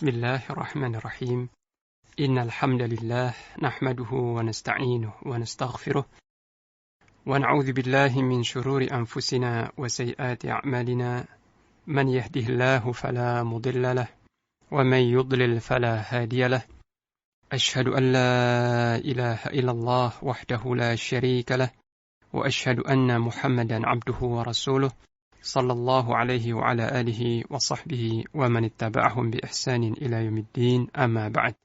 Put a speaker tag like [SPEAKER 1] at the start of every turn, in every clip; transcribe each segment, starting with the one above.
[SPEAKER 1] بسم الله الرحمن الرحيم إن الحمد لله نحمده ونستعينه ونستغفره ونعوذ بالله من شرور أنفسنا وسيئات أعمالنا من يهده الله فلا مضل له ومن يضلل فلا هادي له أشهد أن لا إله إلا الله وحده لا شريك له وأشهد أن محمدا عبده ورسوله صلى الله عليه وعلى آله وصحبه ومن اتبعهم بإحسان إلى يوم الدين أما بعد.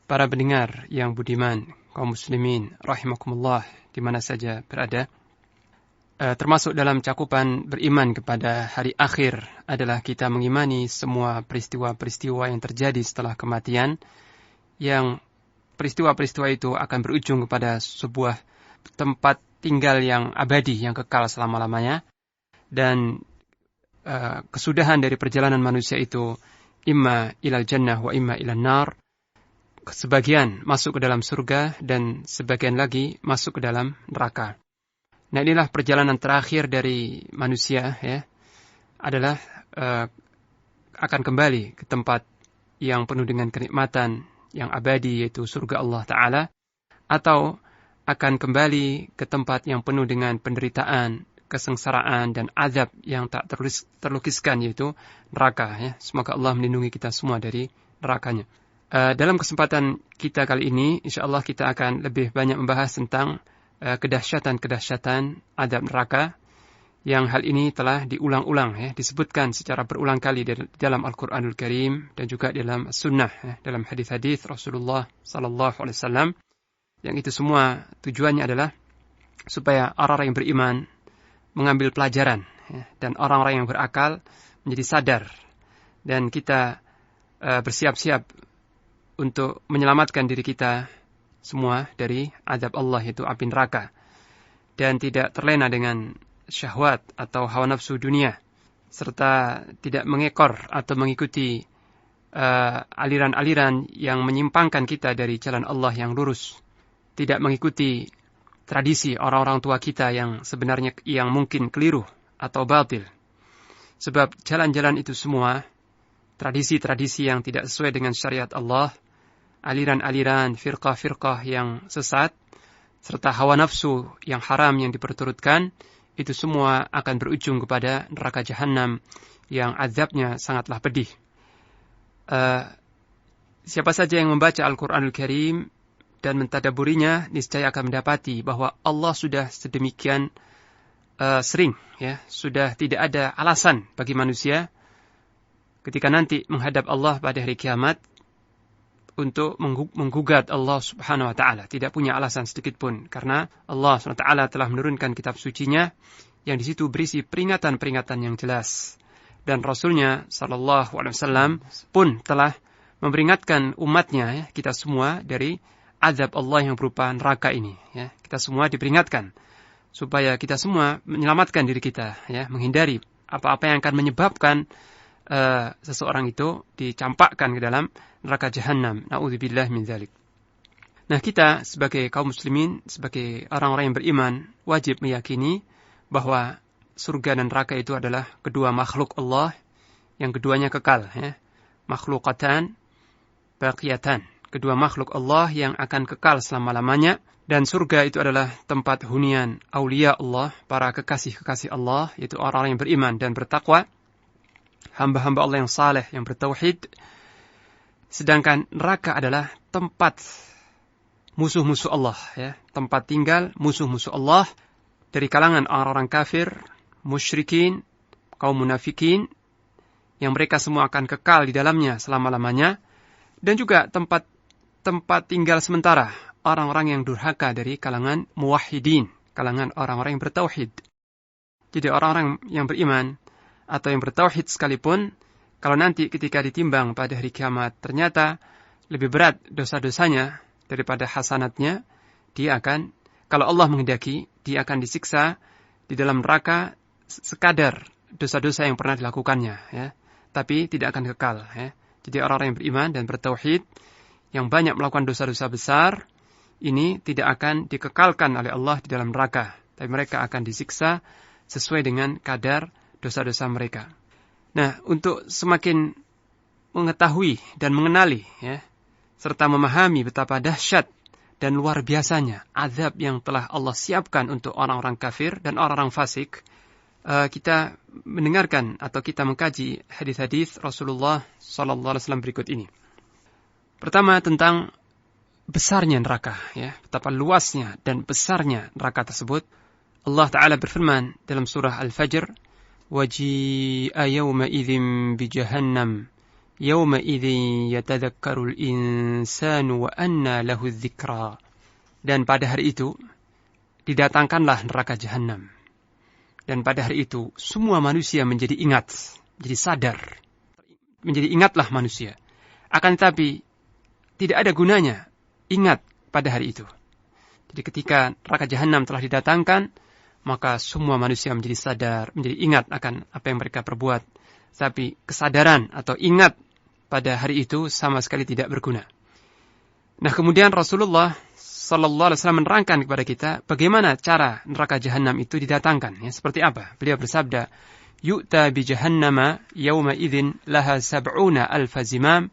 [SPEAKER 1] Para pendengar yang budiman, kaum muslimin rahimakumullah di mana saja berada, termasuk dalam cakupan beriman kepada hari akhir adalah kita mengimani semua peristiwa-peristiwa yang terjadi setelah kematian, yang peristiwa-peristiwa itu akan berujung kepada sebuah tempat tinggal yang abadi, yang kekal selama-lamanya. Dan kesudahan dari perjalanan manusia itu imma ilal jannah wa imma ilal nar. Sebagian masuk ke dalam surga dan sebagian lagi masuk ke dalam neraka. Nah, inilah perjalanan terakhir dari manusia, ya, adalah akan kembali ke tempat yang penuh dengan kenikmatan yang abadi, yaitu surga Allah Ta'ala, atau akan kembali ke tempat yang penuh dengan penderitaan, kesengsaraan dan azab yang tak terlukiskan, yaitu neraka, ya. Semoga Allah melindungi kita semua dari nerakanya. Dalam kesempatan kita kali ini, insyaallah kita akan lebih banyak membahas tentang kedahsyatan-kedahsyatan azab neraka, yang hal ini telah diulang-ulang, ya, disebutkan secara berulang kali dalam Al-Qur'anul Karim dan juga dalam Sunnah, ya, dalam hadis-hadis Rasulullah sallallahu alaihi wasallam, yang itu semua tujuannya adalah supaya orang-orang yang beriman mengambil pelajaran, ya, dan orang-orang yang berakal menjadi sadar, dan kita bersiap-siap untuk menyelamatkan diri kita semua dari azab Allah, yaitu api neraka, dan tidak terlena dengan syahwat atau hawa nafsu dunia, serta tidak mengekor atau mengikuti aliran-aliran yang menyimpangkan kita dari jalan Allah yang lurus, tidak mengikuti tradisi orang-orang tua kita yang sebenarnya yang mungkin keliru atau batil. Sebab jalan-jalan itu semua, tradisi-tradisi yang tidak sesuai dengan syariat Allah, aliran-aliran firqah-firqah yang sesat, serta hawa nafsu yang haram yang diperturutkan, itu semua akan berujung kepada neraka jahanam yang azabnya sangatlah pedih. Siapa saja yang membaca Al-Quranul Karim dan mentadaburinya, niscaya akan mendapati bahwa Allah sudah sedemikian sering, ya, sudah tidak ada alasan bagi manusia ketika nanti menghadap Allah pada hari kiamat untuk menggugat Allah Subhanahu wa Ta'ala. Tidak punya alasan sedikit pun, karena Allah Subhanahu wa Ta'ala telah menurunkan kitab sucinya yang di situ berisi peringatan-peringatan yang jelas, dan Rasulnya Sallallahu Alaihi Wasallam pun telah memperingatkan umatnya, ya, kita semua, dari azab Allah yang berupa neraka ini, ya. Kita semua diperingatkan supaya kita semua menyelamatkan diri kita, ya, menghindari apa-apa yang akan menyebabkan seseorang itu dicampakkan ke dalam neraka jahanam. Na'udzubillah min dzalik. Nah, kita sebagai kaum muslimin, sebagai orang-orang yang beriman, wajib meyakini bahwa surga dan neraka itu adalah kedua makhluk Allah yang keduanya kekal, ya. Makhlukatan baqiyatan, kedua makhluk Allah yang akan kekal selama-lamanya. Dan surga itu adalah tempat hunian aulia Allah, para kekasih-kekasih Allah, yaitu orang-orang yang beriman dan bertakwa, hamba-hamba Allah yang saleh, yang bertauhid. Sedangkan neraka adalah tempat musuh-musuh Allah, ya, tempat tinggal musuh-musuh Allah dari kalangan orang-orang kafir, musyrikin, kaum munafikin, yang mereka semua akan kekal di dalamnya selama-lamanya. Dan juga tempat tinggal sementara orang-orang yang durhaka dari kalangan muwahhidin, kalangan orang-orang yang bertauhid. Jadi orang-orang yang beriman atau yang bertauhid sekalipun, kalau nanti ketika ditimbang pada hari kiamat ternyata lebih berat dosa-dosanya daripada hasanatnya, dia akan, kalau Allah menghendaki, dia akan disiksa di dalam neraka sekadar dosa-dosa yang pernah dilakukannya, ya. Tapi tidak akan kekal, ya. Jadi orang-orang yang beriman dan bertauhid yang banyak melakukan dosa-dosa besar ini tidak akan dikekalkan oleh Allah di dalam neraka, tapi mereka akan disiksa sesuai dengan kadar dosa-dosa mereka. Nah, untuk semakin mengetahui dan mengenali, ya, serta memahami betapa dahsyat dan luar biasanya azab yang telah Allah siapkan untuk orang-orang kafir dan orang-orang fasik, kita mendengarkan atau kita mengkaji hadis-hadis Rasulullah SAW berikut ini. Pertama, tentang besarnya neraka, ya, betapa luasnya dan besarnya neraka tersebut. Allah Ta'ala berfirman dalam surah Al-Fajr, وَجِيءَ يَوْمَئِذٍ بِجَهَنَّمْ يَوْمَئِذٍ يَتَذَكَّرُ الْإِنسَانُ وَأَنَّى لَهُ الذِّكْرَى. Dan pada hari itu didatangkanlah neraka Jahannam. Dan pada hari itu semua manusia menjadi ingat, menjadi sadar, menjadi ingatlah manusia. Akan tetapi tidak ada gunanya ingat pada hari itu. Jadi ketika neraka Jahannam telah didatangkan, maka semua manusia menjadi sadar, menjadi ingat akan apa yang mereka perbuat. Tapi kesadaran atau ingat pada hari itu sama sekali tidak berguna. Nah, kemudian Rasulullah sallallahu alaihi wasallam menerangkan kepada kita bagaimana cara neraka Jahannam itu didatangkan. Ya, seperti apa? Beliau bersabda, "Yu'ta bi jahannama yawma idzin laha 70,000 zimam,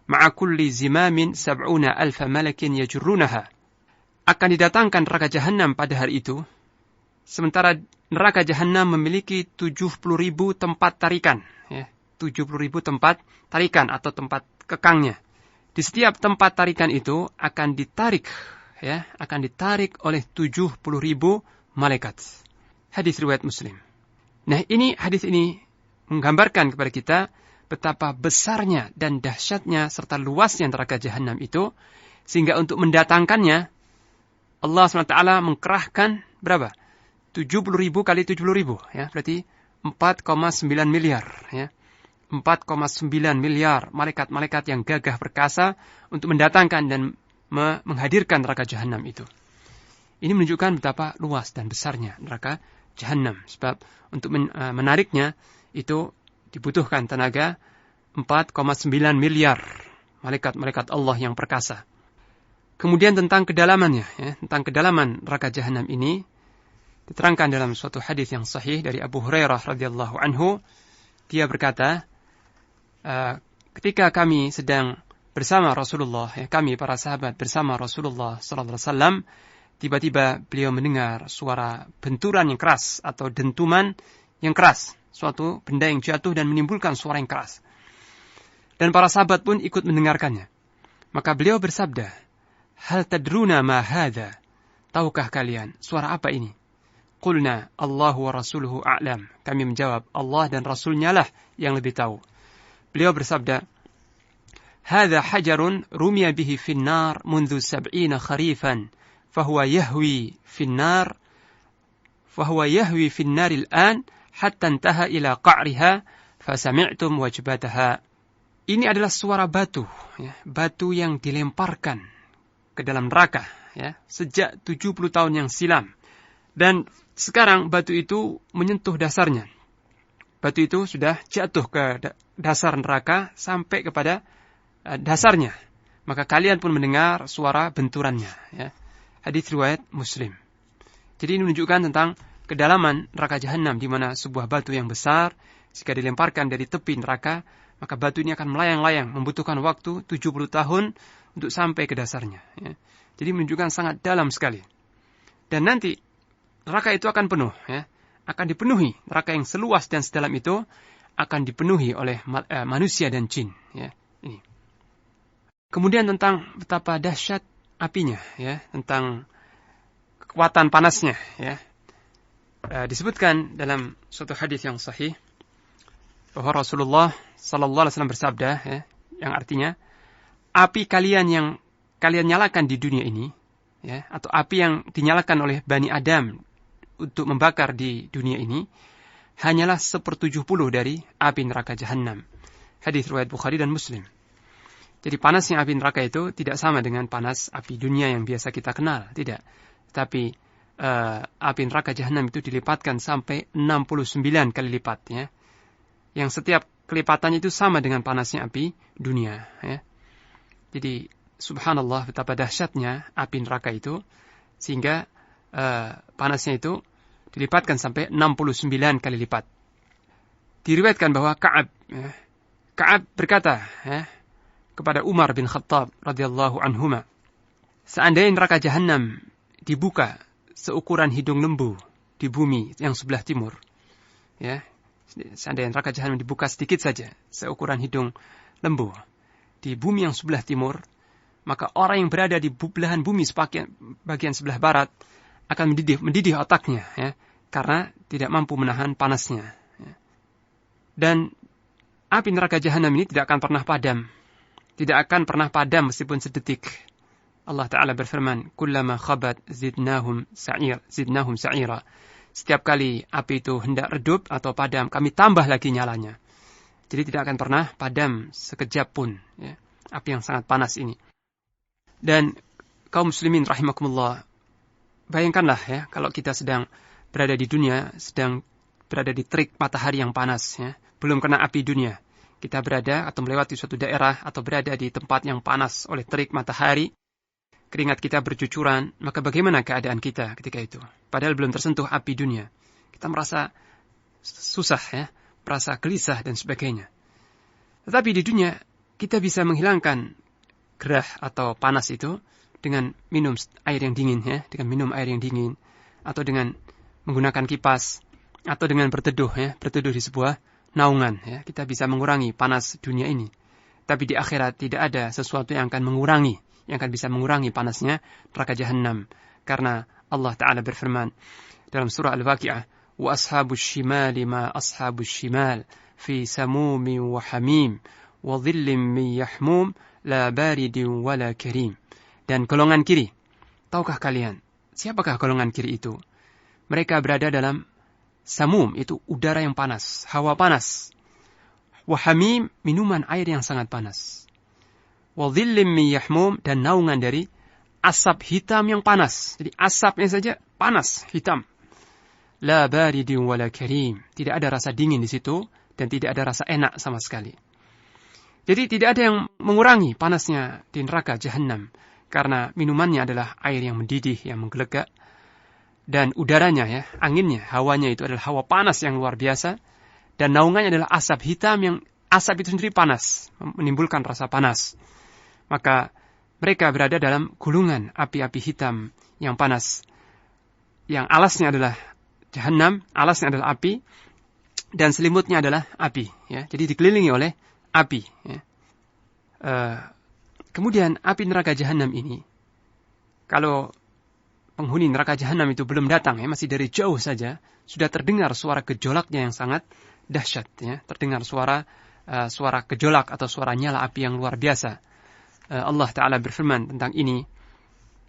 [SPEAKER 1] ma'a kulli zimamin 70,000 malakin yajurrunaha." Akan didatangkan neraka Jahannam pada hari itu, sementara neraka Jahannam memiliki 70.000 tempat tarikan, ya, 70.000 tempat tarikan atau tempat kekangnya. Di setiap tempat tarikan itu akan ditarik, ya, akan ditarik oleh 70.000 malaikat. Hadis riwayat Muslim. Nah, hadis ini menggambarkan kepada kita betapa besarnya dan dahsyatnya serta luasnya neraka Jahannam itu, sehingga untuk mendatangkannya Allah SWT mengkerahkan berapa? 70.000 kali 70.000, ya, berarti 4,9 miliar, ya. 4,9 miliar malaikat-malaikat yang gagah perkasa untuk mendatangkan dan menghadirkan neraka Jahannam itu. Ini menunjukkan betapa luas dan besarnya neraka Jahannam. Sebab untuk menariknya itu dibutuhkan tenaga 4,9 miliar malaikat-malaikat Allah yang perkasa. Kemudian tentang kedalamannya, ya, tentang kedalaman neraka Jahannam ini diterangkan dalam suatu hadis yang sahih dari Abu Hurairah radhiyallahu anhu. Dia berkata, ketika kami sedang bersama Rasulullah, ya, kami para sahabat bersama Rasulullah sallallahu alaihi wasallam, tiba-tiba beliau mendengar suara benturan yang keras atau dentuman yang keras, suatu benda yang jatuh dan menimbulkan suara yang keras. Dan para sahabat pun ikut mendengarkannya. Maka beliau bersabda, "Hal tadruna ma hadha?" Tahukah kalian suara apa ini? Qulna Allahu wa rasuluhu a'lam. Kami menjawab, Allah dan Rasulnya lah yang lebih tahu. Beliau bersabda, "Hadha hajarun rumiya bihi fin nar mundu 70 kharifan, fahuwa yahwi fin nar al-an hatta intaha ila qa'riha, fasami'tum wajbataha." Ini adalah suara batu, ya, batu yang dilemparkan ke dalam neraka, ya, sejak 70 tahun yang silam. Dan sekarang batu itu menyentuh dasarnya. Batu itu sudah jatuh ke dasar neraka sampai kepada dasarnya. Maka kalian pun mendengar suara benturannya, ya. Hadis riwayat Muslim. Jadi ini menunjukkan tentang kedalaman neraka Jahannam, di mana sebuah batu yang besar jika dilemparkan dari tepi neraka, maka batu ini akan melayang-layang, membutuhkan waktu 70 tahun untuk sampai ke dasarnya, ya. Jadi menunjukkan sangat dalam sekali. Dan nanti neraka itu akan penuh, ya. Akan dipenuhi, neraka yang seluas dan sedalam itu akan dipenuhi oleh manusia dan jin, ya. Ini. Kemudian tentang betapa dahsyat apinya, ya, tentang kekuatan panasnya, ya. Disebutkan dalam suatu hadis yang sahih bahwa Rasulullah sallallahu alaihi wasallam bersabda, ya, yang artinya api kalian yang kalian nyalakan di dunia ini, ya, atau api yang dinyalakan oleh Bani Adam untuk membakar di dunia ini, hanyalah 1/70 dari api neraka Jahannam. Hadis riwayat Bukhari dan Muslim. Jadi panasnya api neraka itu tidak sama dengan panas api dunia yang biasa kita kenal, tidak. Tapi api neraka Jahannam itu dilipatkan sampai 69 kali lipat, ya. Yang setiap kelipatannya itu sama dengan panasnya api dunia, ya. Jadi subhanallah betapa dahsyatnya api neraka itu, sehingga panasnya itu dilipatkan sampai 69 kali lipat. Diriwayatkan bahwa Ka'ab Ka'ab berkata kepada Umar bin Khattab radhiyallahu anhuma, seandainya neraka Jahannam dibuka seukuran hidung lembu di bumi yang sebelah timur, seandainya neraka Jahannam dibuka sedikit saja seukuran hidung lembu di bumi yang sebelah timur, maka orang yang berada di belahan bumi bagian sebelah barat akan mendidih otaknya, karena tidak mampu menahan panasnya. Dan api neraka Jahannam ini tidak akan pernah padam. Tidak akan pernah padam meskipun sedetik. Allah Ta'ala berfirman, kullama khabat zidnahum sa'ira. Setiap kali api itu hendak redup atau padam, kami tambah lagi nyalanya. Jadi tidak akan pernah padam sekejap pun, api yang sangat panas ini. Dan kaum muslimin rahimakumullah, bayangkanlah kalau kita sedang berada di dunia, sedang berada di terik matahari yang panas, belum kena api dunia. Kita berada atau melewati suatu daerah atau berada di tempat yang panas oleh terik matahari, keringat kita bercucuran, maka bagaimana keadaan kita ketika itu? Padahal belum tersentuh api dunia. Kita merasa susah, merasa gelisah dan sebagainya. Tetapi di dunia, kita bisa menghilangkan gerah atau panas itu dengan minum air yang dingin, dengan minum air yang dingin, atau dengan menggunakan kipas, atau dengan berteduh, berteduh di sebuah naungan, kita bisa mengurangi panas dunia ini. Tapi di akhirat tidak ada sesuatu yang akan bisa mengurangi panasnya neraka Jahannam. Karena Allah Ta'ala berfirman dalam surah Al-Waqi'ah, wa ashabus shimali ma ashabus shimal fi samumin wa hamim wa dhillim min yahmum la baridin wa la karim. Dan golongan kiri, tahukah kalian siapakah golongan kiri itu? Mereka berada dalam samum, itu udara yang panas, hawa panas. Wahamim, minuman air yang sangat panas. Wadhillim min yahmum, dan naungan dari asap hitam yang panas. Jadi asapnya saja panas, hitam. La baridin wala karim. Tidak ada rasa dingin di situ dan tidak ada rasa enak sama sekali. Jadi tidak ada yang mengurangi panasnya di neraka Jahannam karena minumannya adalah air yang mendidih, yang menggelegak. Dan udaranya, anginnya, hawanya itu adalah hawa panas yang luar biasa. Dan naungannya adalah asap hitam yang asap itu sendiri panas, menimbulkan rasa panas. Maka mereka berada dalam gulungan api-api hitam yang panas. Yang alasnya adalah Jahannam, alasnya adalah api, dan selimutnya adalah api. Jadi dikelilingi oleh api. Kemudian api neraka Jahannam ini, kalau penghuni neraka Jahannam itu belum datang, masih dari jauh saja, sudah terdengar suara gejolaknya yang sangat dahsyat. Terdengar suara gejolak atau suara nyala api yang luar biasa. Allah Ta'ala berfirman tentang ini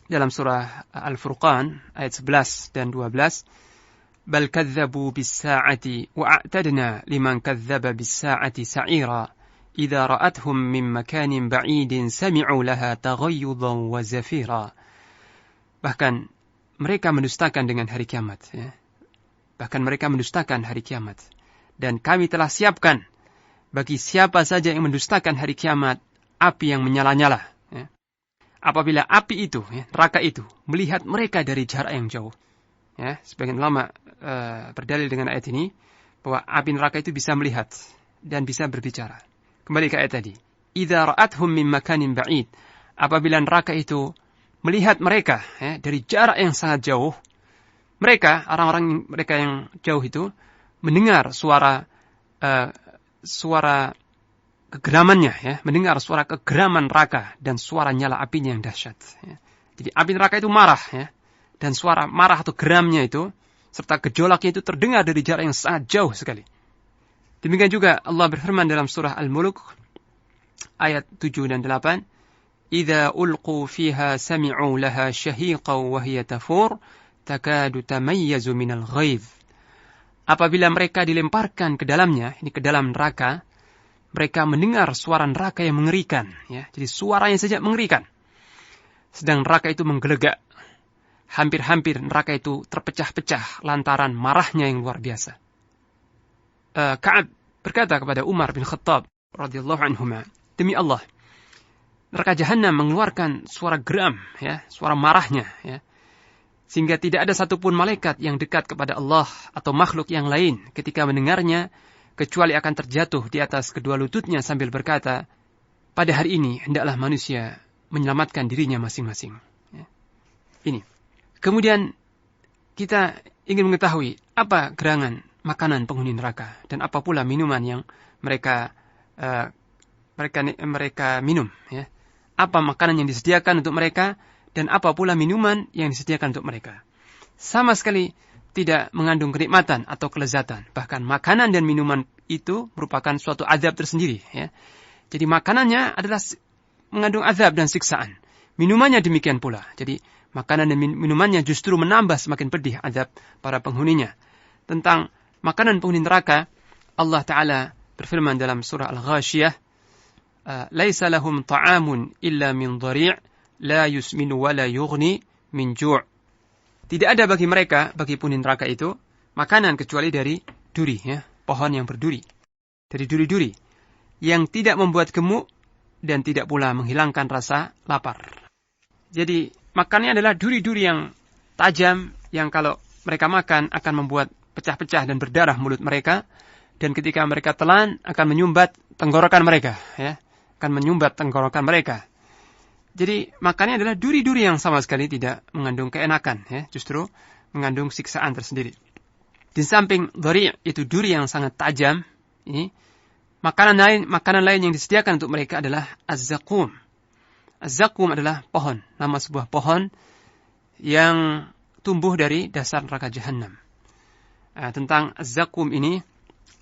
[SPEAKER 1] dalam surah Al-Furqan ayat 11 dan 12. Bal kadzabu bis-sa'ati wa a'tadna liman kadzdzaba bis-sa'ati sa'ira idza ra'athum min makanin ba'idin sami'u laha taghayyudan wa zafira. Bahkan mereka mendustakan dengan hari kiamat. Bahkan mereka mendustakan hari kiamat. Dan kami telah siapkan bagi siapa saja yang mendustakan hari kiamat, api yang menyala-nyala. Apabila api itu, neraka itu, melihat mereka dari jarak yang jauh. Sebagian ulama berdalil dengan ayat ini, bahwa api neraka itu bisa melihat dan bisa berbicara. Kembali ke ayat tadi. Idza ra'athum min makanin ba'id. Apabila neraka itu melihat mereka dari jarak yang sangat jauh, orang-orang mereka yang jauh itu mendengar suara kegeramannya, mendengar suara kegeraman neraka dan suara nyala apinya yang dahsyat. Jadi api neraka itu marah, dan suara marah atau geramnya itu serta gejolaknya itu terdengar dari jarak yang sangat jauh sekali. Demikian juga Allah berfirman dalam surah Al-Mulk ayat 7 dan 8. إذا ألقوا فيها سمعوا لها شهيقا وهي تفور تكاد تميز من الغيظ. Apabila mereka dilemparkan ke dalamnya, ini ke dalam neraka, mereka mendengar suara neraka yang mengerikan. Jadi suaranya saja mengerikan. Sedang neraka itu menggelegak. Hampir-hampir neraka itu terpecah-pecah lantaran marahnya yang luar biasa. Ka'ab berkata kepada Umar bin Khattab radhiyallahu anhuma, demi Allah, neraka Jahannam mengeluarkan suara geram, suara marahnya, sehingga tidak ada satupun malaikat yang dekat kepada Allah atau makhluk yang lain ketika mendengarnya kecuali akan terjatuh di atas kedua lututnya sambil berkata, pada hari ini hendaklah manusia menyelamatkan dirinya masing-masing. Ya. Ini. Kemudian kita ingin mengetahui apa gerangan makanan penghuni neraka dan apa pula minuman yang mereka minum. Ya. Apa makanan yang disediakan untuk mereka dan apa pula minuman yang disediakan untuk mereka. Sama sekali tidak mengandung kenikmatan atau kelezatan. Bahkan makanan dan minuman itu merupakan suatu azab tersendiri. Ya. Jadi makanannya adalah mengandung azab dan siksaan. Minumannya demikian pula. Jadi makanan dan minumannya justru menambah semakin pedih azab para penghuninya. Tentang makanan penghuni neraka, Allah Ta'ala berfirman dalam surah Al-Ghashiyah, Laisa lahum ta'amun illa min dhari' la yusminu wa la yughni min ju'. Tidak ada bagi mereka, bagi penghuni neraka itu, makanan kecuali dari duri, ya, pohon yang berduri. Dari duri-duri, yang tidak membuat gemuk dan tidak pula menghilangkan rasa lapar. Jadi, makannya adalah duri-duri yang tajam, yang kalau mereka makan akan membuat pecah-pecah dan berdarah mulut mereka, dan ketika mereka telan akan menyumbat tenggorokan mereka, ya, akan menyumbat tenggorokan mereka. Jadi makannya adalah duri-duri yang sama sekali tidak mengandung keenakan, ya, justru mengandung siksaan tersendiri. Di samping dhari' itu duri yang sangat tajam, ini makanan lain yang disediakan untuk mereka adalah az-zaqum. Az-zaqum adalah pohon, nama sebuah pohon yang tumbuh dari dasar neraka Jahannam. Tentang az-zaqum ini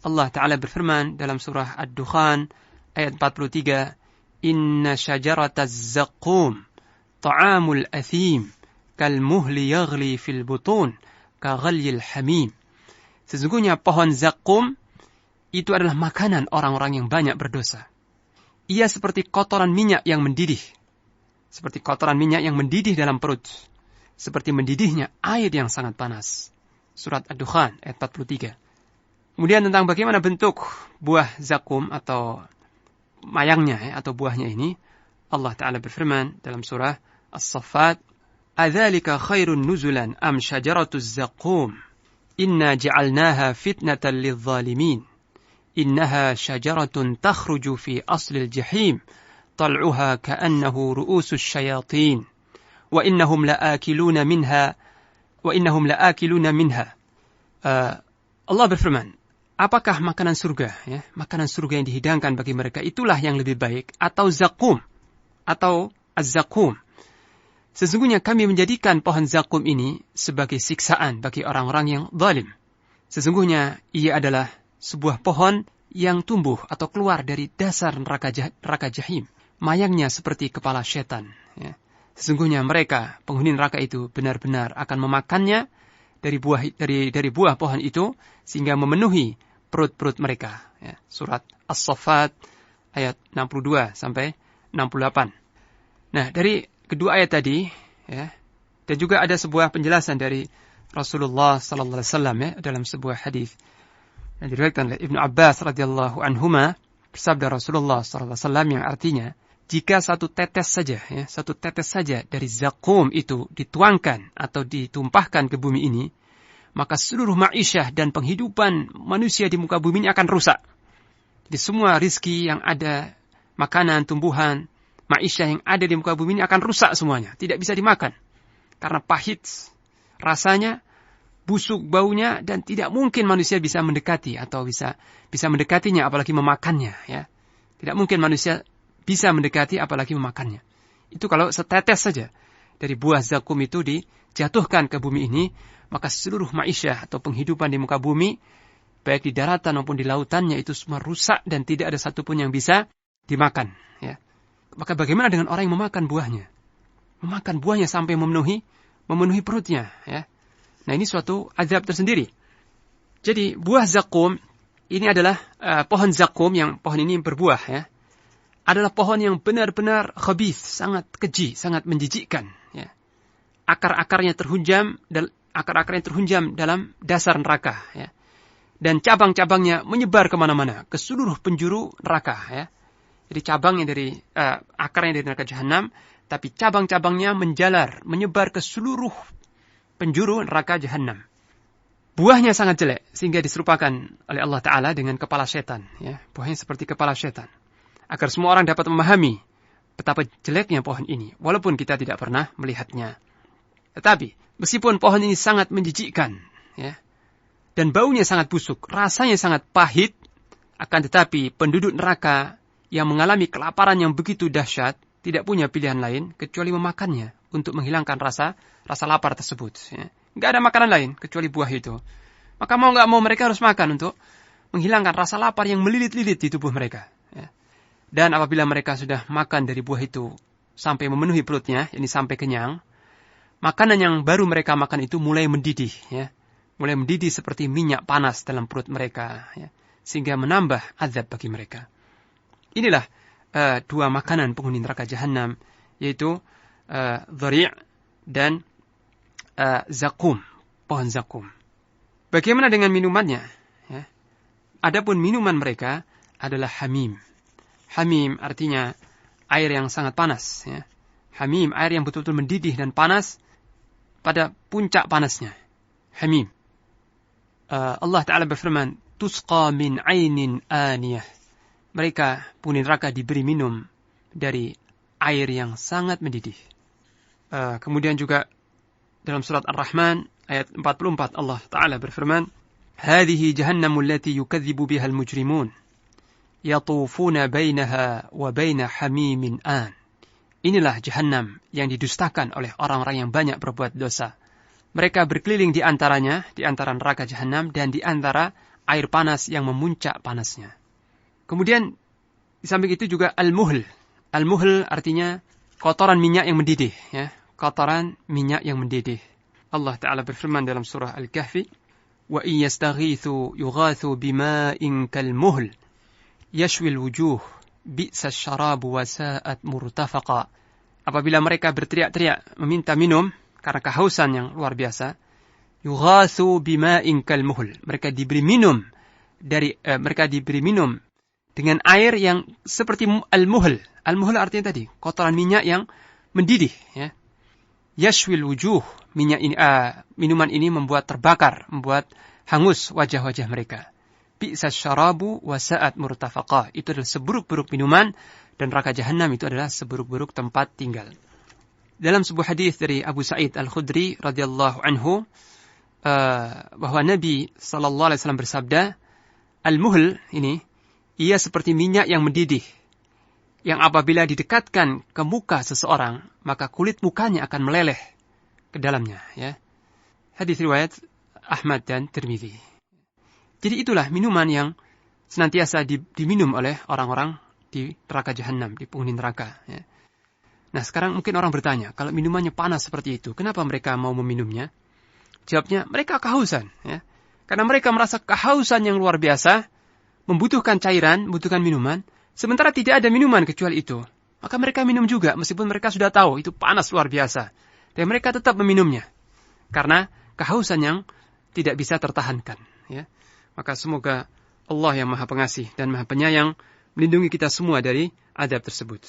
[SPEAKER 1] Allah Ta'ala berfirman dalam surah Ad-Dukhan ayat 43, Inna syajarata az-zaqum ta'amul athim kal muhli yaghli fil butun ka ghalyil hamim. Sesungguhnya pohon zaqum itu adalah makanan orang-orang yang banyak berdosa. Ia seperti kotoran minyak yang mendidih. Seperti kotoran minyak yang mendidih dalam perut. Seperti mendidihnya air yang sangat panas. Surat Ad-Dukhan ayat 43. Kemudian tentang bagaimana bentuk buah zakum atau mayangnya, ya, atau buahnya ini, Allah Ta'ala berfirman dalam surah As-Saffat, Adzalika khairun nuzulan am syajaratuz zaqum inna ja'alnaha fitnatan lidh-dhalimin innaha syajaratun takhruju fi aslil jahim tal'uha ka'annahu ru'usus syayatin wa innahum la'akiluna minha. Allah berfirman, apakah makanan surga, ya, makanan surga yang dihidangkan bagi mereka itulah yang lebih baik, atau zakum atau az-zakum? Sesungguhnya kami menjadikan pohon zakum ini sebagai siksaan bagi orang-orang yang zalim. Sesungguhnya ia adalah sebuah pohon yang tumbuh atau keluar dari dasar neraka jahim. Mayangnya seperti kepala setan. Ya. Sesungguhnya mereka, penghuni neraka itu, benar-benar akan memakannya dari buah pohon itu sehingga memenuhi perut-perut mereka. Ya. Surat As-Saffat ayat 62 sampai 68. Nah, dari kedua ayat tadi, ya, dan juga ada sebuah penjelasan dari Rasulullah sallallahu alaihi wasallam, ya, dalam sebuah hadis yang diriwayatkan oleh Ibnu Abbas radhiyallahu anhuma, bersabda Rasulullah sallallahu alaihi wasallam yang artinya, jika satu tetes saja dari zakum itu dituangkan atau ditumpahkan ke bumi ini, maka seluruh ma'isyah dan penghidupan manusia di muka bumi ini akan rusak. Jadi semua rizki yang ada, makanan, tumbuhan, ma'isyah yang ada di muka bumi ini akan rusak semuanya. Tidak bisa dimakan. Karena pahit rasanya, busuk baunya, dan tidak mungkin manusia bisa mendekati atau bisa mendekatinya apalagi memakannya. Ya. Tidak mungkin manusia bisa mendekati apalagi memakannya. Itu kalau setetes saja dari buah zakum itu dijatuhkan ke bumi ini, maka seluruh ma'isyah atau penghidupan di muka bumi, baik di daratan maupun di lautannya, itu semua rusak dan tidak ada satupun yang bisa dimakan. Ya. Maka bagaimana dengan orang yang memakan buahnya? Memakan buahnya sampai memenuhi perutnya. Ya. Nah, ini suatu azab tersendiri. Jadi buah zakum ini adalah pohon zakum, yang pohon ini berbuah, ya, adalah pohon yang benar-benar khabith, sangat keji, sangat menjijikkan. Ya. Akar-akarnya terhunjam dalam dasar neraka. Ya. Dan cabang-cabangnya menyebar kemana-mana, ke seluruh penjuru neraka. Ya. Jadi cabangnya akarnya dari neraka Jahannam, tapi cabang-cabangnya menjalar, menyebar ke seluruh penjuru neraka Jahannam. buahnya sangat jelek sehingga diserupakan oleh Allah Ta'ala dengan kepala setan. Ya, buahnya seperti kepala setan. Agar semua orang dapat memahami betapa jeleknya pohon ini, walaupun kita tidak pernah melihatnya. Tetapi meskipun pohon ini sangat menjijikkan, ya, dan baunya sangat busuk, rasanya sangat pahit, akan tetapi penduduk neraka yang mengalami kelaparan yang begitu dahsyat tidak punya pilihan lain kecuali memakannya untuk menghilangkan rasa lapar tersebut. Ya. Nggak ada makanan lain kecuali buah itu. Maka mau nggak mau mereka harus makan untuk menghilangkan rasa lapar yang melilit-lilit di tubuh mereka. Ya. Dan apabila mereka sudah makan dari buah itu sampai memenuhi perutnya, ini sampai kenyang, makanan yang baru mereka makan itu mulai mendidih. Ya. Mulai mendidih seperti minyak panas dalam perut mereka. Ya. Sehingga menambah azab bagi mereka. Inilah dua makanan penghuni neraka jahanam, yaitu dhari' dan zakum, pohon zakum. Bagaimana dengan minumannya? Ya. Adapun minuman mereka adalah hamim. Hamim artinya air yang sangat panas. Ya. Hamim, air yang betul-betul mendidih dan panas pada puncak panasnya. Hamim. Allah Ta'ala berfirman, tusqa min ainin aniyah. Mereka penghuni neraka diberi minum dari air yang sangat mendidih. Kemudian juga dalam surat Ar-Rahman ayat 44 Allah Ta'ala berfirman, "Hadhihi jahannamul lati yukadzibu biha al-mujrimun, yatufuna bainaha wa baina hamimin an." Inilah jahannam yang didustakan oleh orang-orang yang banyak berbuat dosa. Mereka berkeliling di antaranya, di antara neraka jahannam dan di antara air panas yang memuncak panasnya. Kemudian di samping itu juga al-muhl. Al-muhl artinya kotoran minyak yang mendidih, ya. Kotoran minyak yang mendidih. Allah Ta'ala berfirman dalam surah Al-Kahfi, "Wa in yastaghithu yughathu bima'in kalmuhl yashwil wujuh bi'sa syarabu wa sa'at murtafaqa." Apabila mereka berteriak-teriak meminta minum karena kehausan yang luar biasa, yughathu bima'in kalmuhl. Mereka diberi minum dengan air yang seperti al-muhl. Al-muhl artinya tadi kotoran minyak yang mendidih, ya. Yashwil wujuh, minyak ini, minuman ini membuat terbakar, membuat hangus wajah-wajah mereka. Bi'sa syarabu wa sa'at murtafaqah. Itu adalah seburuk-buruk minuman dan neraka jahanam itu adalah seburuk-buruk tempat tinggal. Dalam sebuah hadis dari Abu Sa'id Al-Khudri radhiyallahu anhu, bahwa Nabi sallallahu alaihi wasallam bersabda, al-muhl ini ia seperti minyak yang mendidih, yang apabila didekatkan ke muka seseorang, maka kulit mukanya akan meleleh ke dalamnya. Ya. Hadis riwayat Ahmad dan Tirmidzi. Jadi itulah minuman yang senantiasa diminum oleh orang-orang di neraka jahanam, di penghuni neraka. Ya. Nah sekarang mungkin orang bertanya, kalau minumannya panas seperti itu, kenapa mereka mau meminumnya? Jawabnya, mereka kehausan. Ya. Karena mereka merasa kehausan yang luar biasa, membutuhkan cairan, membutuhkan minuman, sementara tidak ada minuman kecuali itu. Maka mereka minum juga, meskipun mereka sudah tahu itu panas luar biasa. Dan mereka tetap meminumnya. Karena kehausan yang tidak bisa tertahankan. Ya. Maka semoga Allah yang Maha Pengasih dan Maha Penyayang melindungi kita semua dari azab tersebut.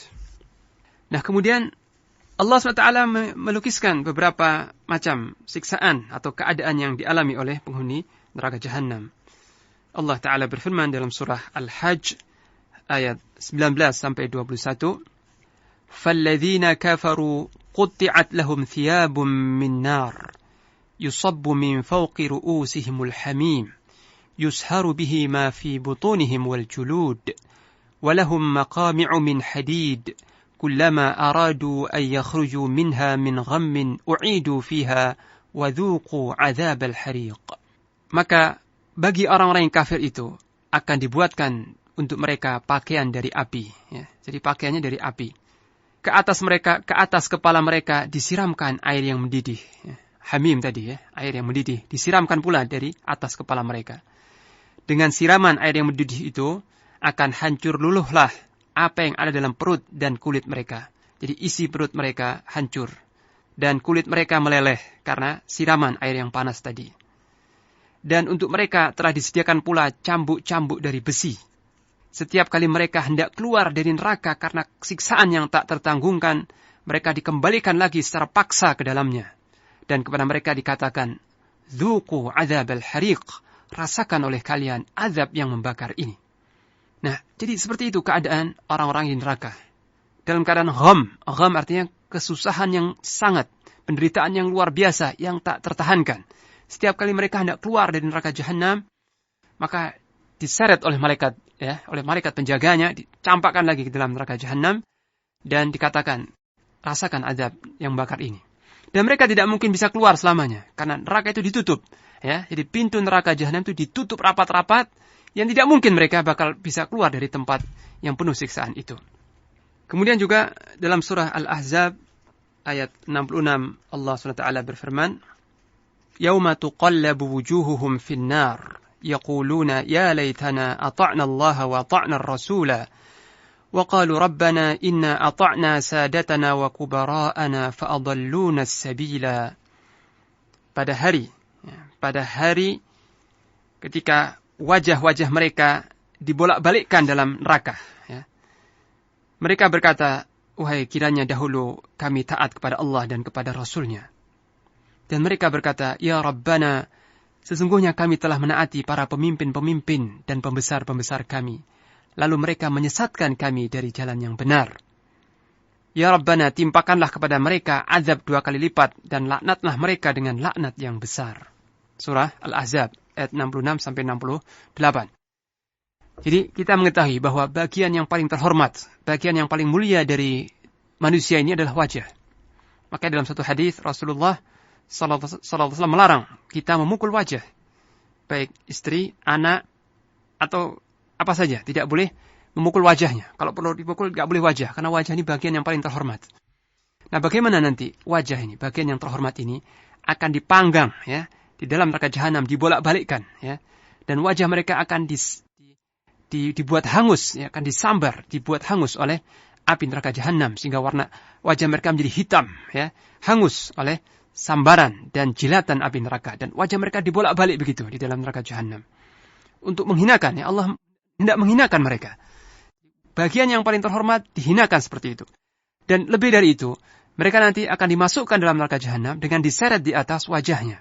[SPEAKER 1] Nah kemudian Allah SWT melukiskan beberapa macam siksaan atau keadaan yang dialami oleh penghuni neraka jahanam. Allah Ta'ala berfirman dalam surah Al-Hajj ayat 19 sampai 21. فَالَّذِينَ كَفَرُوا قُطِّعَتْ لَهُمْ ثِيَابٌ مِّن نَّارٍ يُصَبُّ مِنْ فَوْقِ رُؤُوسِهِمُ الْحَمِيمُ يُسْهَرُ بِهِ مَا فِي بُطُونِهِمْ وَالْجُلُودُ وَلَهُمْ مَقَامِعُ مِنْ حَدِيدٍ كُلَّمَا أَرَادُوا أَن يَخْرُجُوا مِنْهَا مِنْ غَمٍّ أُعِيدُوا فِيهَا وَذُوقُوا عَذَابَ الْحَرِيقِ. Maka bagi orang-orang yang kafir itu akan dibuatkan untuk mereka pakaian dari api. Ya. Jadi pakaiannya dari api. Ke atas mereka, ke atas kepala mereka disiramkan air yang mendidih. Ya. Hamim tadi ya, air yang mendidih. Disiramkan pula dari atas kepala mereka. Dengan siraman air yang mendidih itu akan hancur luluhlah apa yang ada dalam perut dan kulit mereka. Jadi isi perut mereka hancur. Dan kulit mereka meleleh karena siraman air yang panas tadi. Dan untuk mereka telah disediakan pula cambuk-cambuk dari besi. Setiap kali mereka hendak keluar dari neraka karena siksaan yang tak tertanggungkan, mereka dikembalikan lagi secara paksa ke dalamnya. Dan kepada mereka dikatakan, Dzuqu adzabal hariq. Rasakan oleh kalian azab yang membakar ini. Nah, jadi seperti itu keadaan orang-orang di neraka. Dalam keadaan gham. Gham artinya kesusahan yang sangat. Penderitaan yang luar biasa, yang tak tertahankan. Setiap kali mereka hendak keluar dari neraka jahanam, maka diseret oleh malaikat, oleh malaikat penjaganya, dicampakkan lagi ke dalam neraka jahanam, dan dikatakan, rasakan azab yang membakar ini. Dan mereka tidak mungkin bisa keluar selamanya, karena neraka itu ditutup. Jadi pintu neraka jahanam itu ditutup rapat-rapat, yang tidak mungkin mereka bakal bisa keluar dari tempat yang penuh siksaan itu. Kemudian juga dalam surah Al-Ahzab ayat 66 Allah SWT berfirman, "Yauma tuqallabu wujuhuhum fin-nar, yaquluna ya laitana ata'na Allah wa ata'na ar-rasula, wa qalu rabbana inna ata'na sadatana wa kubara'ana fa adalluna as-sabila." Pada hari ketika wajah-wajah mereka dibolak-balikkan dalam neraka, mereka berkata, wahai kiranya dahulu kami taat kepada Allah dan kepada Rasul-Nya. Dan mereka berkata, ya Rabbana, sesungguhnya kami telah menaati para pemimpin-pemimpin dan pembesar-pembesar kami. Lalu mereka menyesatkan kami dari jalan yang benar. Ya Rabbana, timpakanlah kepada mereka azab 2 kali lipat dan laknatlah mereka dengan laknat yang besar. Surah Al-Ahzab ayat 66-68. Jadi kita mengetahui bahwa bagian yang paling terhormat, bagian yang paling mulia dari manusia ini adalah wajah. Maka dalam satu hadis Rasulullah SAW melarang kita memukul wajah, baik istri, anak, atau apa saja. Tidak boleh memukul wajahnya. Kalau perlu dipukul, tidak boleh wajah, karena wajah ini bagian yang paling terhormat. Nah, bagaimana nanti wajah ini, bagian yang terhormat ini akan dipanggang, di dalam neraka jahanam, dibolak-balikkan, dan wajah mereka akan dibuat hangus, akan disambar, dibuat hangus oleh api neraka jahanam, sehingga warna wajah mereka menjadi hitam, hangus oleh sambaran dan jilatan api neraka, dan wajah mereka dibolak-balik begitu di dalam neraka jahanam untuk menghinakan. Allah hendak menghinakan mereka. Bagian yang paling terhormat dihinakan seperti itu. Dan lebih dari itu, mereka nanti akan dimasukkan dalam neraka jahanam dengan diseret di atas wajahnya.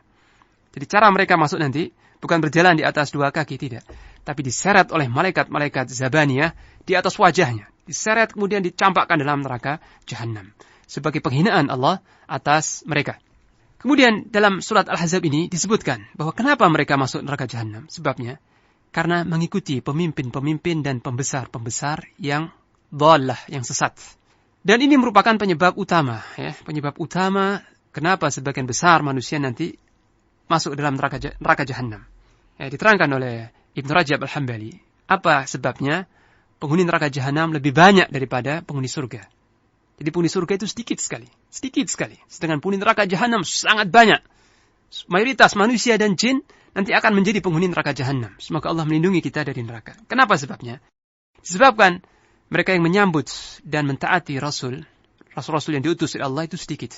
[SPEAKER 1] Jadi cara mereka masuk nanti bukan berjalan di atas 2 kaki, tidak, tapi diseret oleh malaikat-malaikat Zabaniyah di atas wajahnya. Diseret kemudian dicampakkan dalam neraka jahanam sebagai penghinaan Allah atas mereka. Kemudian dalam surat Al-Ahzab ini disebutkan bahwa kenapa mereka masuk neraka jahanam. Sebabnya karena mengikuti pemimpin-pemimpin dan pembesar-pembesar yang dhalah, yang sesat. Dan ini merupakan penyebab utama, penyebab utama kenapa sebagian besar manusia nanti masuk dalam neraka jahanam. Diterangkan oleh Ibnu Rajab Al-Hambali. Apa sebabnya? Penghuni neraka jahanam lebih banyak daripada penghuni surga. Jadi penghuni surga itu sedikit sekali. Sedangkan penghuni neraka jahanam sangat banyak. Mayoritas manusia dan jin nanti akan menjadi penghuni neraka jahanam. Semoga Allah melindungi kita dari neraka. Kenapa sebabnya? Disebabkan mereka yang menyambut dan mentaati Rasul-Rasul yang diutus oleh Allah itu sedikit.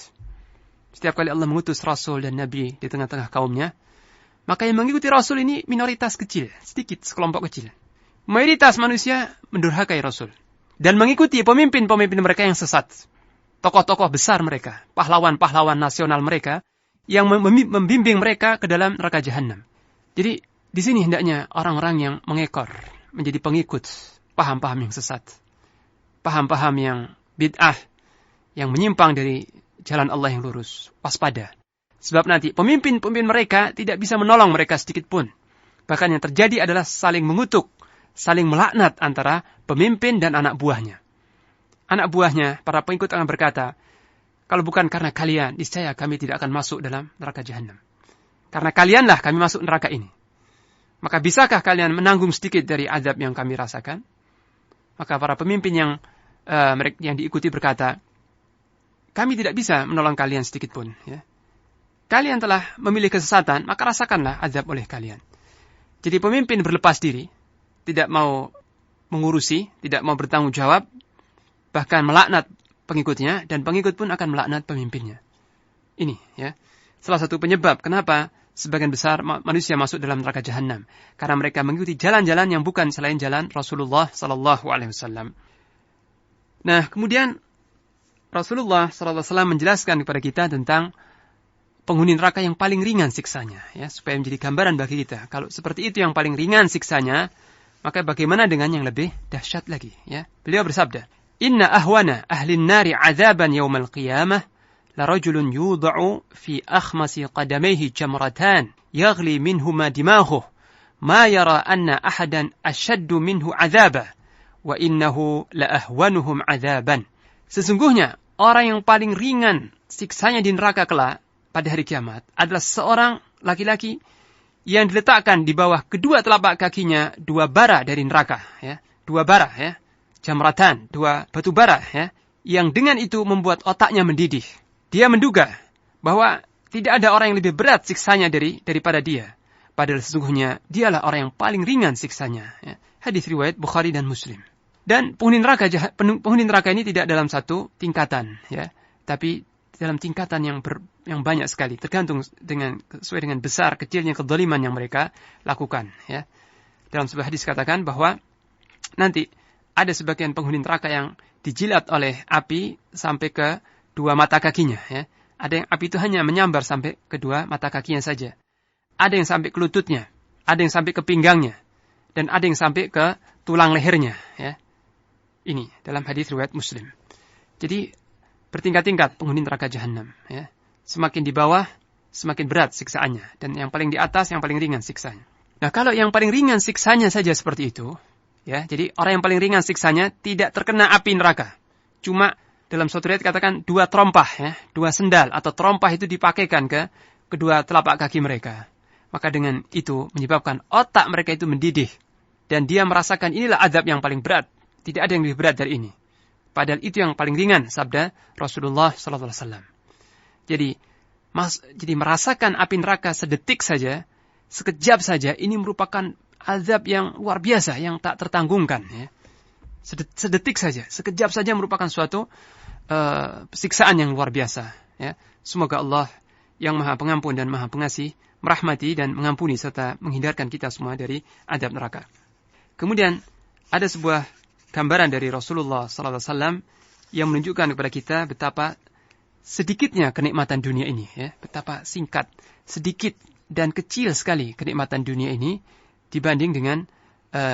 [SPEAKER 1] Setiap kali Allah mengutus Rasul dan Nabi di tengah-tengah kaumnya, maka yang mengikuti Rasul ini minoritas kecil, sedikit, sekelompok kecil. Mayoritas manusia mendurhakai Rasul dan mengikuti pemimpin-pemimpin mereka yang sesat. Tokoh-tokoh besar mereka, pahlawan-pahlawan nasional mereka yang membimbing mereka ke dalam neraka jahanam. Jadi di sini hendaknya orang-orang yang mengekor, menjadi pengikut paham-paham yang sesat, paham-paham yang bid'ah, yang menyimpang dari jalan Allah yang lurus. Waspada. Sebab nanti pemimpin-pemimpin mereka tidak bisa menolong mereka sedikit pun. Bahkan yang terjadi adalah saling mengutuk, saling melaknat antara pemimpin dan anak buahnya. Anak buahnya, para pengikut akan berkata, kalau bukan karena kalian, niscaya kami tidak akan masuk dalam neraka jahanam. Karena kalianlah kami masuk neraka ini. Maka bisakah kalian menanggung sedikit dari azab yang kami rasakan? Maka para pemimpin yang diikuti berkata, kami tidak bisa menolong kalian sedikit pun. Kalian telah memilih kesesatan, maka rasakanlah azab oleh kalian. Jadi pemimpin berlepas diri, tidak mau mengurusi, tidak mau bertanggung jawab, bahkan melaknat pengikutnya, dan pengikut pun akan melaknat pemimpinnya. Ini salah satu penyebab kenapa sebagian besar manusia masuk dalam neraka jahanam, karena mereka mengikuti jalan-jalan yang bukan selain jalan Rasulullah SAW. Nah, kemudian Rasulullah SAW menjelaskan kepada kita tentang penghuni neraka yang paling ringan siksanya, ya, supaya menjadi gambaran bagi kita. Kalau seperti itu yang paling ringan siksanya, maka bagaimana dengan yang lebih dahsyat lagi, ya? Beliau bersabda, "Inna ahwana ahli an-nari 'adzaban yaumal qiyamah la rajulun yud'u fi akhmasi qadamayhi jamratan yaghli minhuma dimaghuhu ma yara anna ahadan ashaddu minhu 'adzaba wa innahu la ahwanuhum 'adzaban." Sesungguhnya orang yang paling ringan siksanya di neraka kelak pada hari kiamat adalah seorang laki-laki yang diletakkan di bawah kedua telapak kakinya 2 bara dari neraka, ya. 2 bara, ya. Jamratan, 2 batu bara, ya. Yang dengan itu membuat otaknya mendidih. Dia menduga bahwa tidak ada orang yang lebih berat siksanya daripada dia. Padahal sesungguhnya dialah orang yang paling ringan siksanya, ya. Hadis riwayat Bukhari dan Muslim. Dan penghuni neraka ini tidak dalam satu tingkatan, ya, tapi dalam tingkatan yang banyak sekali, tergantung sesuai dengan besar kecilnya kedzaliman yang mereka lakukan, ya. Dalam sebuah hadis katakan bahwa nanti ada sebagian penghuni neraka yang dijilat oleh api sampai ke 2 mata kakinya, ya. Ada yang api itu hanya menyambar sampai ke 2 mata kakinya saja. Ada yang sampai ke lututnya, ada yang sampai ke pinggangnya, dan ada yang sampai ke tulang lehernya, ya. Ini dalam hadis riwayat Muslim. Jadi bertingkat-tingkat penghuni neraka jahanam, ya. Semakin di bawah semakin berat siksaannya, dan yang paling di atas yang paling ringan siksanya. Nah, kalau yang paling ringan siksanya saja seperti itu, ya. Jadi orang yang paling ringan siksanya tidak terkena api neraka. Cuma dalam suatu riwayat katakan 2 terompah, ya, 2 sendal atau terompah itu dipakaikan ke kedua telapak kaki mereka. Maka dengan itu menyebabkan otak mereka itu mendidih dan dia merasakan inilah azab yang paling berat. Tidak ada yang lebih berat dari ini. Padahal itu yang paling ringan, sabda Rasulullah SAW. Jadi merasakan api neraka sedetik saja, sekejap saja, ini merupakan azab yang luar biasa, yang tak tertanggungkan. Ya. Sedetik saja, sekejap saja merupakan suatu siksaan yang luar biasa. Ya. Semoga Allah yang Maha Pengampun dan Maha Pengasih merahmati dan mengampuni serta menghindarkan kita semua dari azab neraka. Kemudian ada sebuah gambaran dari Rasulullah SAW yang menunjukkan kepada kita betapa sedikitnya kenikmatan dunia ini, ya, betapa singkat, sedikit dan kecil sekali kenikmatan dunia ini dibanding dengan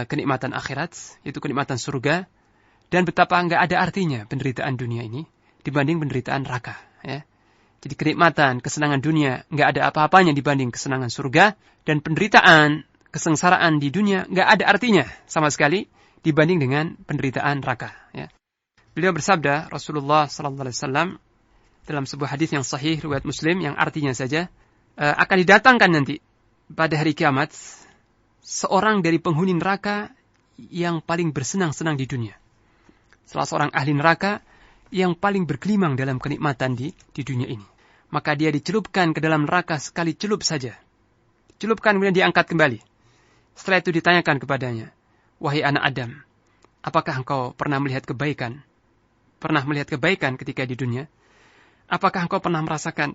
[SPEAKER 1] kenikmatan akhirat, yaitu kenikmatan surga, dan betapa enggak ada artinya penderitaan dunia ini dibanding penderitaan neraka, ya. Jadi kenikmatan, kesenangan dunia enggak ada apa-apanya dibanding kesenangan surga, dan penderitaan, kesengsaraan di dunia enggak ada artinya sama sekali dibanding dengan penderitaan neraka, ya. Beliau bersabda, Rasulullah SAW dalam sebuah hadis yang sahih riwayat Muslim yang artinya saja, akan didatangkan nanti pada hari kiamat seorang dari penghuni neraka yang paling bersenang-senang di dunia. Salah seorang ahli neraka yang paling bergelimang dalam kenikmatan di dunia ini. Maka dia dicelupkan ke dalam neraka sekali celup saja. Celupkan kemudian diangkat kembali. Setelah itu ditanyakan kepadanya, "Wahai anak Adam, apakah engkau pernah melihat kebaikan? Pernah melihat kebaikan ketika di dunia? Apakah engkau pernah merasakan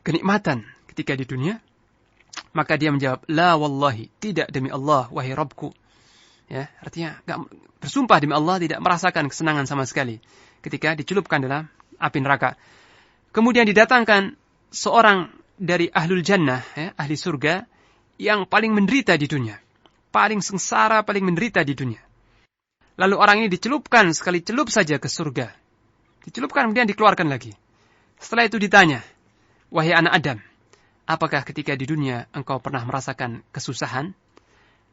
[SPEAKER 1] kenikmatan ketika di dunia?" Maka dia menjawab, "La wallahi, tidak demi Allah, wahai Rabbku." Ya, artinya bersumpah demi Allah tidak merasakan kesenangan sama sekali ketika dicelupkan dalam api neraka. Kemudian didatangkan seorang dari ahlul jannah, ya, ahli surga yang paling menderita di dunia. Paling sengsara, paling menderita di dunia. Lalu orang ini dicelupkan sekali celup saja ke surga. Dicelupkan kemudian dikeluarkan lagi. Setelah itu ditanya, "Wahai anak Adam, apakah ketika di dunia engkau pernah merasakan kesusahan?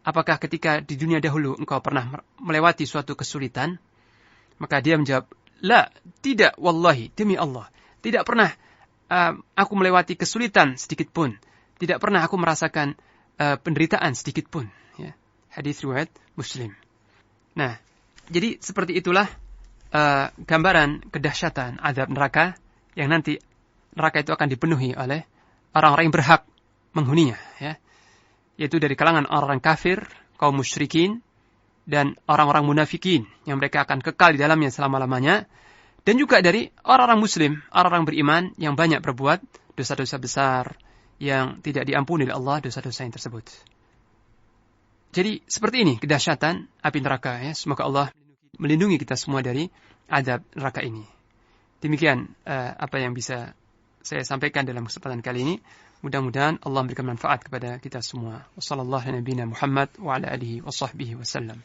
[SPEAKER 1] Apakah ketika di dunia dahulu engkau pernah melewati suatu kesulitan?" Maka dia menjawab, "La, tidak wallahi, demi Allah. Tidak pernah aku melewati kesulitan sedikit pun. Tidak pernah aku merasakan penderitaan sedikit pun." Ya. Hadis riwayat Muslim. Nah, jadi seperti itulah gambaran kedahsyatan azab neraka yang nanti neraka itu akan dipenuhi oleh orang-orang yang berhak menghuninya, ya. Yaitu dari kalangan orang-orang kafir, kaum musyrikin, dan orang-orang munafikin yang mereka akan kekal di dalamnya selama-lamanya, dan juga dari orang-orang muslim, orang-orang beriman yang banyak berbuat dosa-dosa besar yang tidak diampuni oleh Allah dosa-dosa yang tersebut. Jadi seperti ini kedahsyatan api neraka, ya. Semoga Allah melindungi kita semua dari azab neraka ini. Demikian apa yang bisa saya sampaikan dalam kesempatan kali ini. Mudah-mudahan Allah memberikan manfaat kepada kita semua. Wassallallahu ala nabiyina Muhammad wa ala alihi wa sahbihi wasallam.